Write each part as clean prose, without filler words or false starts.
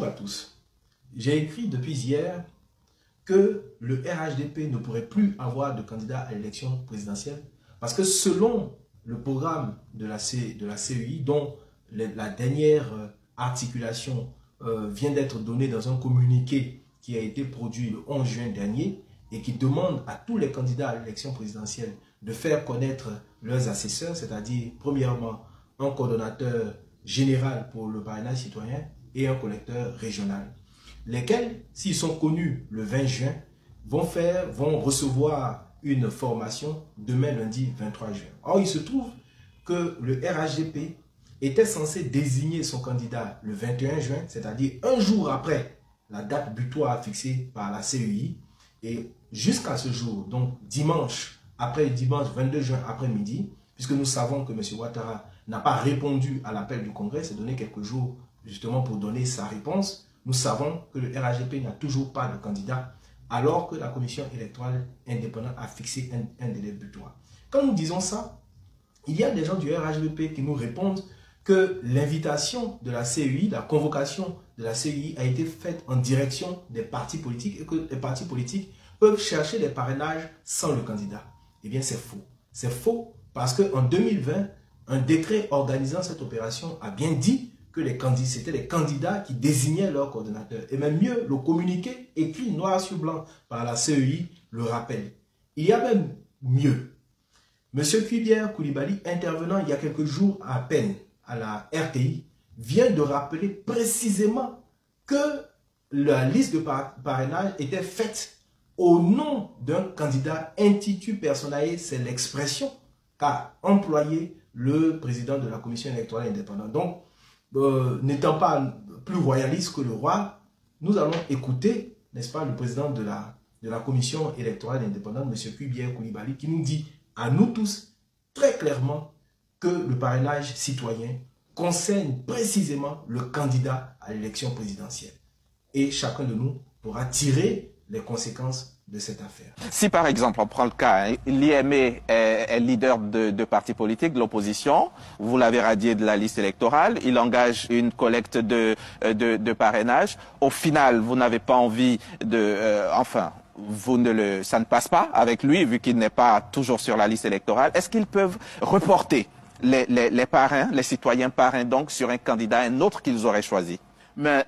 Bonjour à tous. J'ai écrit depuis hier que le RHDP ne pourrait plus avoir de candidat à l'élection présidentielle parce que selon le programme de la CEI, dont la dernière articulation vient d'être donnée dans un communiqué qui a été produit le 11 juin dernier et qui demande à tous les candidats à l'élection présidentielle de faire connaître leurs assesseurs, c'est-à-dire premièrement un coordonnateur général pour le parrainage citoyen et un collecteur régional, lesquels, s'ils sont connus le 20 juin, vont recevoir une formation demain lundi 23 juin. Or, il se trouve que le RHDP était censé désigner son candidat le 21 juin, c'est-à-dire un jour après la date butoir fixée par la CEI, et jusqu'à ce jour, donc dimanche 22 juin après-midi, puisque nous savons que M. Ouattara n'a pas répondu à l'appel du Congrès, s'est donné quelques jours justement pour donner sa réponse, nous savons que le RHDP n'a toujours pas de candidat, alors que la commission électorale indépendante a fixé un délai butoir. Quand nous disons ça, il y a des gens du RHDP qui nous répondent que l'invitation de la CEI, la convocation de la CEI a été faite en direction des partis politiques et que les partis politiques peuvent chercher des parrainages sans le candidat. Eh bien, c'est faux. C'est faux parce qu'en 2020, un décret organisant cette opération a bien dit que c'était les candidats qui désignaient leur coordonnateur. Et même mieux, le communiqué écrit noir sur blanc par la CEI le rappelle. Il y a même mieux. M. Kuibière Koulibaly, intervenant il y a quelques jours à peine à la RTI, vient de rappeler précisément que la liste de parrainage était faite au nom d'un candidat intitulé personnalisé, c'est l'expression qu'a employé le président de la commission électorale indépendante. Donc, n'étant pas plus royaliste que le roi, nous allons écouter, n'est-ce pas, le président de la commission électorale indépendante, M. Kuibière Koulibaly, qui nous dit à nous tous très clairement que le parrainage citoyen concerne précisément le candidat à l'élection présidentielle. Et chacun de nous pourra tirer les conséquences de cette affaire. Si par exemple, on prend le cas, l'IME est leader de partis politiques, de l'opposition, vous l'avez radié de la liste électorale, il engage une collecte de parrainage, au final, vous n'avez pas envie ça ne passe pas avec lui, vu qu'il n'est pas toujours sur la liste électorale. Est-ce qu'ils peuvent reporter les parrains, les citoyens parrains, donc, sur un candidat, un autre qu'ils auraient choisi,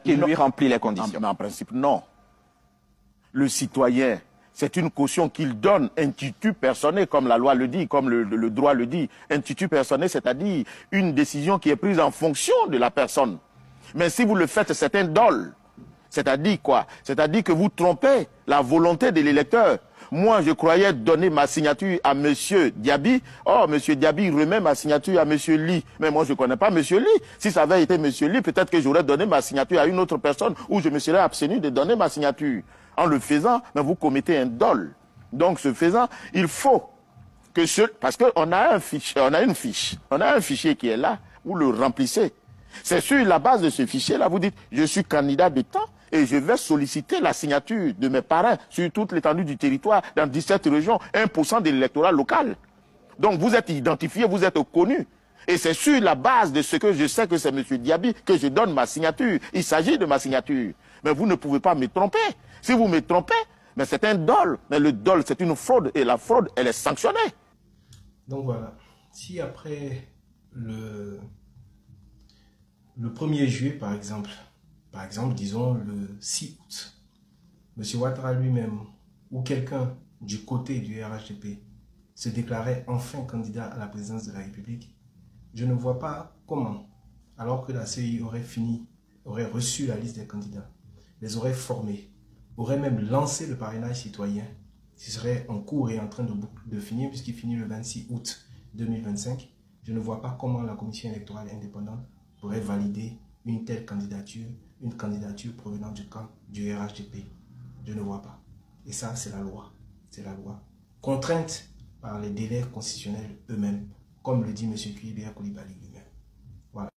qui lui remplit les conditions? En principe, non. Le citoyen, c'est une caution qu'il donne, un titre personnel, comme la loi le dit, comme le droit le dit. Un titre personnel, c'est-à-dire une décision qui est prise en fonction de la personne. Mais si vous le faites, c'est un dol. C'est-à-dire quoi? C'est-à-dire que vous trompez la volonté de l'électeur. Moi, je croyais donner ma signature à M. Diaby. Oh, M. Diaby remet ma signature à M. Ly. Mais moi, je ne connais pas M. Ly. Si ça avait été M. Ly, peut-être que j'aurais donné ma signature à une autre personne ou je me serais abstenu de donner ma signature. En le faisant, mais vous commettez un dol. Donc, ce faisant, il faut que parce qu'on a un fichier, on a un fichier qui est là, vous le remplissez. C'est sur la base de ce fichier-là, vous dites, je suis candidat de temps et je vais solliciter la signature de mes parrains sur toute l'étendue du territoire, dans 17 régions, 1% de l'électorat local. Donc, vous êtes identifié, vous êtes connu. Et c'est sur la base de ce que je sais que c'est M. Diaby que je donne ma signature. Il s'agit de ma signature. Mais vous ne pouvez pas me tromper. Si vous me trompez, mais c'est un dol. Mais le dol, c'est une fraude. Et la fraude, elle est sanctionnée. Donc voilà. Si après le 1er juillet, par exemple, disons le 6 août, M. Ouattara lui-même ou quelqu'un du côté du RHDP se déclarait enfin candidat à la présidence de la République, je ne vois pas comment, alors que la CEI aurait reçu la liste des candidats, les aurait formés, aurait même lancé le parrainage citoyen, qui serait en cours et en train de finir, puisqu'il finit le 26 août 2025, je ne vois pas comment la commission électorale indépendante pourrait valider une telle candidature, une candidature provenant du camp du RHDP. Je ne vois pas. Et ça, c'est la loi. C'est la loi. Contrainte par les délais constitutionnels eux-mêmes, comme le dit M. Kuibière Koulibaly lui-même. Voilà.